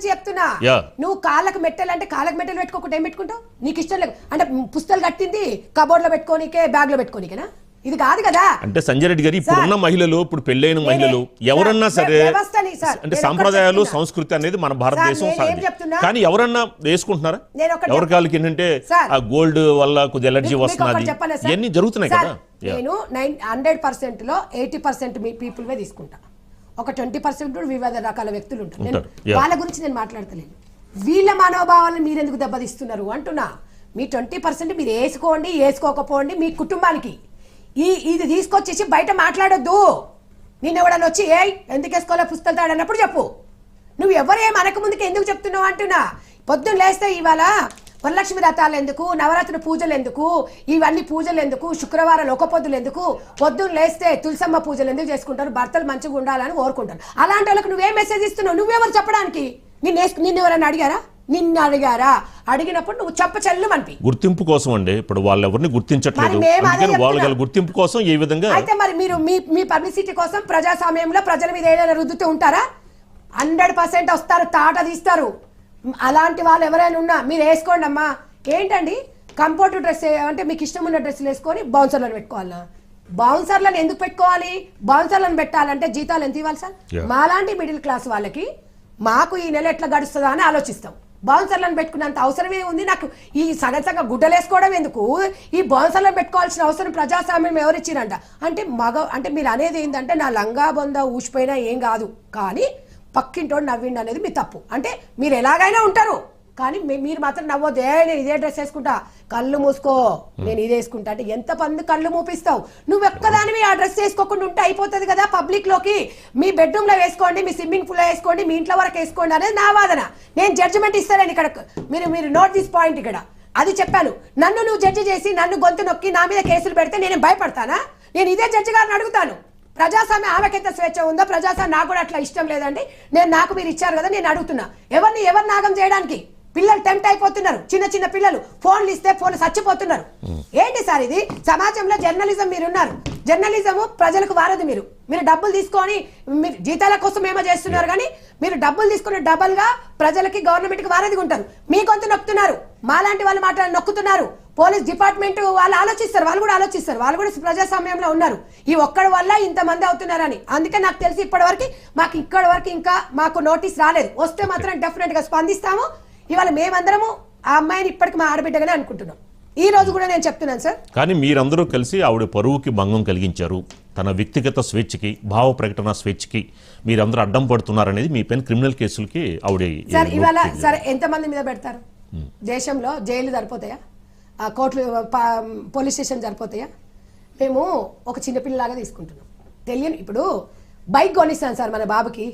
గురించి చెప్తున్నా. నువ్వు కాళ్ళకు మెట్టెలు పెట్టుకోకుండా ఏం పెట్టుకుంటావు? నీకు ఇష్టం లేదు అంటే పుస్తకాలు కట్టింది కబోర్డ్ లో పెట్టుకోనికే, బ్యాగ్ లో పెట్టుకోనికేనా? ఇది కాదు కదా. అంటే సంజయ్ రెడ్డి గారు ఇప్పుడున్న మహిళలు, ఇప్పుడు పెళ్ళైన మహిళలు ఎవరన్నా సరే అంటే సాంప్రదాయాలు సంస్కృతి అనేది మన భారతదేశం, కానీ ఎవరన్నా వేసుకుంటున్నారా? ఎవరి కాళ్ళకి ఏంటంటే ఆ గోల్డ్ వల్ల కొద్ది ఎలర్జీ వస్తున్నది, ఇవన్నీ జరుగుతున్నాయి కదా. నేను 100% లో 80% మీ పీపుల్ వే తీసుకుంటా. ఒక 20% వివిధ రకాల వ్యక్తులు ఉంటారు. వాళ్ళ గురించి నేను మాట్లాడతలేను. వీళ్ళ మనోభావాలను మీరెందుకు దెబ్బతీస్తున్నారు అంటున్నా. మీ 20% మీరు వేసుకోండి, వేసుకోకపోండి మీ కుటుంబానికి. ఇది తీసుకొచ్చేసి బయట మాట్లాడొద్దు. నిన్న ఎవడన్నా వచ్చి ఎందుకు వేసుకోలే పుస్తకాలు తాడన్నప్పుడు చెప్పు. నువ్వు ఎవరేం అనక ముందుకు ఎందుకు చెప్తున్నావు అంటున్నా. పొద్దున్న లేస్తే ఇవాళ వరలక్ష్మి వ్రతాలు ఎందుకు, నవరాత్రి పూజలు ఎందుకు, ఇవన్నీ పూజలు ఎందుకు, శుక్రవారాలు ఒక పొద్దులు ఎందుకు, పొద్దున్న లేస్తే తులసమ్మ పూజలు ఎందుకు చేసుకుంటారు, భర్తలు మంచిగా ఉండాలని కోరుకుంటారు. అలాంటి వాళ్ళకి నువ్వేం మెసేజ్ ఇస్తున్నావు? నువ్వెవరు చెప్పడానికి? నిన్ను ఎవరైనా అడిగారా? నిన్ను అడిగారా? అడిగినప్పుడు నువ్వు చెప్పచెల్లు అనిపి. గుర్తింపు కోసం అండి. ఇప్పుడు వాళ్ళు ఎవరిని గుర్తించట్లేదు, వాళ్ళ గుర్తింపు కోసం ఏ విధంగా అయితే మరి మీరు మీ పబ్లిసిటీ కోసం ప్రజాస్వామ్యంలో ప్రజల మీద ఏదైనా రుద్దుతూ ఉంటారా? 100% వస్తారు, తాట తీస్తారు. అలాంటి వాళ్ళు ఎవరైనా ఉన్నా మీరు వేసుకోండి అమ్మా. ఏంటండి కంఫర్ట్ డ్రెస్ అంటే మీకు ఇష్టం ఉన్న డ్రెస్సులు వేసుకొని బౌన్సర్లను పెట్టుకోవాలా? బౌన్సర్లను ఎందుకు పెట్టుకోవాలి? బౌన్సర్లను పెట్టాలంటే జీతాలు ఎంత ఇవ్వాలి సార్? మాలాంటి మిడిల్ క్లాస్ వాళ్ళకి మాకు ఈ నెల ఎట్లా గడుస్తుందా అని ఆలోచిస్తాం. బౌన్సర్లను పెట్టుకున్నంత అవసరమే ఉంది నాకు. ఈ సగం గుడ్డలు వేసుకోవడం ఎందుకు? ఈ బౌన్సర్లను పెట్టుకోవాల్సిన అవసరం ప్రజాస్వామ్యం ఎవరిచ్చిరంట? అంటే మీరు అనేది ఏంటంటే నా లంగా బొంద ఊసిపోయినా ఏం కాదు, కానీ పక్కింటోడు నవ్విండి అనేది మీ తప్పు. అంటే మీరు ఎలాగైనా ఉంటారు, కానీ మీరు మాత్రం నవ్వద్దు. నేను ఇదే డ్రెస్ వేసుకుంటా, కళ్ళు మూసుకో, నేను ఇది వేసుకుంటా అంటే ఎంత మంది కళ్ళు మూపిస్తావు? నువ్వు ఎక్కదానివి ఆ డ్రెస్ వేసుకోకుండా ఉంటే అయిపోతుంది కదా. పబ్లిక్ లోకి మీ బెడ్రూమ్ లో వేసుకోండి, మీ స్విమ్మింగ్ పూల్ లో వేసుకోండి, మీ ఇంట్లో వరకు వేసుకోండి అనేది నా వాదన. నేను జడ్జిమెంట్ ఇస్తానని ఇక్కడ మీరు నోట్ దిస్ పాయింట్. ఇక్కడ అది చెప్పాను. నన్ను నువ్వు జడ్జి చేసి నన్ను గొంతు నొక్కి నా మీద కేసులు పెడితే నేను భయపడతానా? నేను ఇదే జడ్జి గారిని అడుగుతాను. ప్రజాస్వామ్యం ఆమెకెంత స్వేచ్ఛ ఉందో ప్రజాస్వామ్యం నాకు కూడా అట్లా ఇష్టం లేదండి. నాకు మీరు ఇచ్చారు కదా, నేను అడుగుతున్నా ఎవరు నాగం చేయడానికి? పిల్లలు టెంప్ట్ అయిపోతున్నారు. చిన్న పిల్లలు ఫోన్లు ఇస్తే ఫోన్లు చచ్చిపోతున్నారు. ఏంటి సార్ ఇది? సమాజంలో జర్నలిజం మీరున్నారు. జర్నలిజము ప్రజలకు వారది. మీరు డబ్బులు తీసుకొని మీరు జీతాల కోసం ఏమో చేస్తున్నారు, కానీ మీరు డబ్బులు తీసుకుని డబల్ గా ప్రజలకి గవర్నమెంట్ కి వారధిగా ఉంటారు. మీ గొంతు నొక్కుతున్నారు, మాలాంటి వాళ్ళు నొక్కుతున్నారు. పోలీస్ డిపార్ట్మెంట్ వాళ్ళు ఆలోచిస్తారు, వాళ్ళు కూడా ప్రజాస్వామ్యంలో ఉన్నారు. ఈ ఒక్కడి వల్ల ఇంతమంది అవుతున్నారని. అందుకే నాకు తెలిసి ఇక్కడి వరకు ఇంకా మాకు నోటీస్ రాలేదు. వస్తే మాత్రం డెఫినెట్ గా స్పందిస్తాము. ఇవాళ మేమందరము ఆ అమ్మాయిని ఇప్పటికి మా ఆడబిడ్డగానే అనుకుంటున్నాం. ఈ రోజు కూడా నేను చెప్తున్నాను సార్. కానీ మీరందరూ కలిసి ఆవిడ పరువుకి భంగం కలిగించారు, తన వ్యక్తిగత స్వేచ్ఛకి, భావ ప్రకటన స్వేచ్ఛకి మీరందరూ అడ్డం పడుతున్నారనేది మీ పైన క్రిమినల్ కేసులకి ఆవిడ సార్. ఇవాళ సరే ఎంతమంది మీద పెడతారు? దేశంలో జైలు సరిపోతాయా? కోర్టులు పోలీస్ స్టేషన్ సరిపోతాయా? మేము ఒక చిన్నపిల్లలాగా తీసుకుంటున్నాం. తెలియని ఇప్పుడు బైక్ కొనిస్తాను సార్ మన బాబుకి,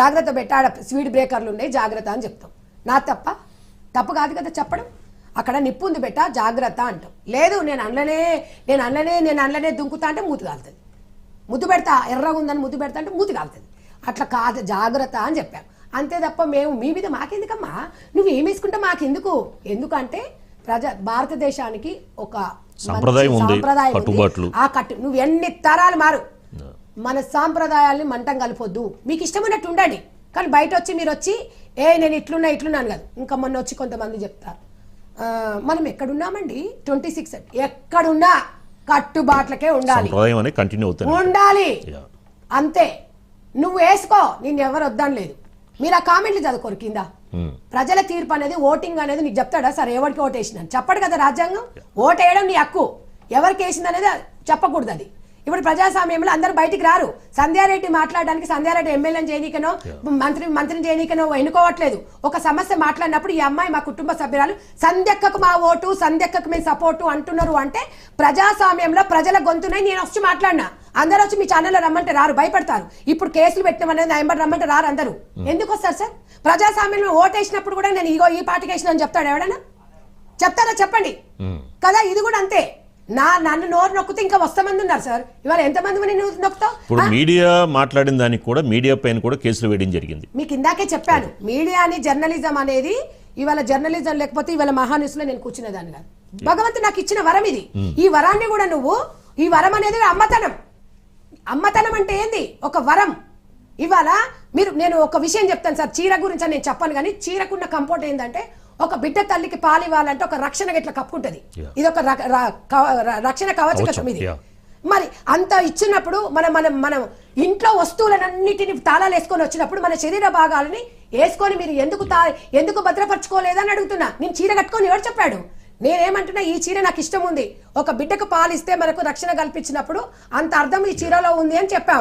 జాగ్రత్త పెట్టాడ స్పీడ్ బ్రేకర్లు ఉన్నాయి జాగ్రత్త అని చెప్తాం. నా తప్పు కాదు కదా చెప్పడం. అక్కడ నిప్పు ఉంది బెట్ట జాగ్రత్త అంటాం. లేదు నేను అనలనే దుంకుతా అంటే మూతి కాలుతుంది. ముద్దు పెడతా ఎర్రగా ఉందని ముద్దు పెడతా అంటే మూతి కాలుతుంది. అట్లా కాదు జాగ్రత్త అని చెప్పాం. అంతే తప్ప మేము మీ మీద మాకెందుకమ్మా, నువ్వు ఏం వేసుకుంటా మాకెందుకు? ఎందుకంటే భారతదేశానికి ఒక సాంప్రదాయం ఉంది. ఆ కట్టు నువ్వు ఎన్ని తరాలు మారు, మన సాంప్రదాయాల్ని మంటం కలిపొద్దు. మీకు ఇష్టమైనట్టు ఉండండి, కానీ బయట వచ్చి మీరు వచ్చి నేను ఇట్లున్నాను కాదు. ఇంకా మొన్న వచ్చి కొంతమంది చెప్తారు మనం ఎక్కడున్నామండి 26 ఎక్కడున్నా కట్టుబాట్లకే ఉండాలి, అంతే. నువ్వు వేసుకో, నేను ఎవరు వద్దని లేదు. మీరు ఆ కామెంట్లు చదువుకోరు కింద. ప్రజల తీర్పు అనేది ఓటింగ్ అనేది నీకు చెప్తాడా సార్? ఎవరికి ఓటు వేసిందని చెప్పడు కదా రాజ్యాంగం. ఓటు వేయడం నీ హక్కు, ఎవరికి వేసింది అనేది చెప్పకూడదు. అది ఇప్పుడు ప్రజాస్వామ్యంలో అందరూ బయటికి రారు. సంధ్యారెడ్డి మాట్లాడడానికి సంధ్యారెడ్డి ఎమ్మెల్యేని చేయనీకనో మంత్రిని చేయనీకనో ఎన్నుకోవట్లేదు. ఒక సమస్య మాట్లాడినప్పుడు ఈ అమ్మాయి మా కుటుంబ సభ్యురాలు, సంధ్యక్కకు మా ఓటు, సంధ్యక్కకు మేము సపోర్టు అంటున్నారు అంటే ప్రజాస్వామ్యంలో ప్రజల గొంతునే నేను వచ్చి మాట్లాడినా. అందరూ వచ్చి మీ ఛానల్లో రమ్మంటే రారు, భయపడతారు. ఇప్పుడు కేసులు పెట్టిన అనేది ఎంబడి రమ్మంటే రారు అందరూ. ఎందుకు వస్తారు సార్? ప్రజాస్వామ్యంలో ఓటేసినప్పుడు కూడా నేను ఈ పార్టీకి వేసిన అని చెప్తాడు ఎవడన్నా? చెప్తారా చెప్పండి కదా. ఇది కూడా అంతే. నన్ను నోరు నొక్కితే ఇంకా వస్తమంది ఉన్నారు సార్. ఇవాళ ఎంతమంది నొక్కుతావు? ఇప్పుడు మీడియా మాట్లాడిన దానికి కూడా మీడియా పైన కూడా కేసులు వేయడం జరిగింది. మీకు ఇందాకే చెప్పాను, మీడియాని జర్నలిజం అనేది ఇవాళ జర్నలిజం లేకపోతే ఇవాళ మహాన్యూస్ లో నేను కూర్చునేదాన్ని కాదు. భగవంతుడు నాకు ఇచ్చిన వరం ఇది. ఈ వరాన్ని కూడా నువ్వు, ఈ వరం అనేది అమ్మతనం. అమ్మతనం అంటే ఏంది? ఒక వరం. ఇవాళ నేను ఒక విషయం చెప్తాను సార్, చీర గురించి నేను చెప్పాను కానీ చీరకున్న కంఫర్ట్ ఏంటంటే ఒక బిడ్డ తల్లికి పాలు ఇవ్వాలంటే ఒక రక్షణగా ఇట్లా కప్పుకుంటది. ఇది ఒక రక్షణ కవచం ఇది. మరి అంత ఇచ్చినప్పుడు మనం ఇంట్లో వస్తువులన్నిటిని తాళాలు వేసుకొని వచ్చినప్పుడు మన శరీర భాగాలని వేసుకొని మీరు ఎందుకు భద్రపరచుకోలేదని అడుగుతున్నా. నేను చీర కట్టుకొని ఎవరు చెప్పాడు? నేనేమంటున్నా, ఈ చీర నాకు ఇష్టం ఉంది, ఒక బిడ్డకు పాలిస్తే మనకు రక్షణ కల్పించినప్పుడు అంత అర్థం ఈ చీరలో ఉంది అని చెప్పాం.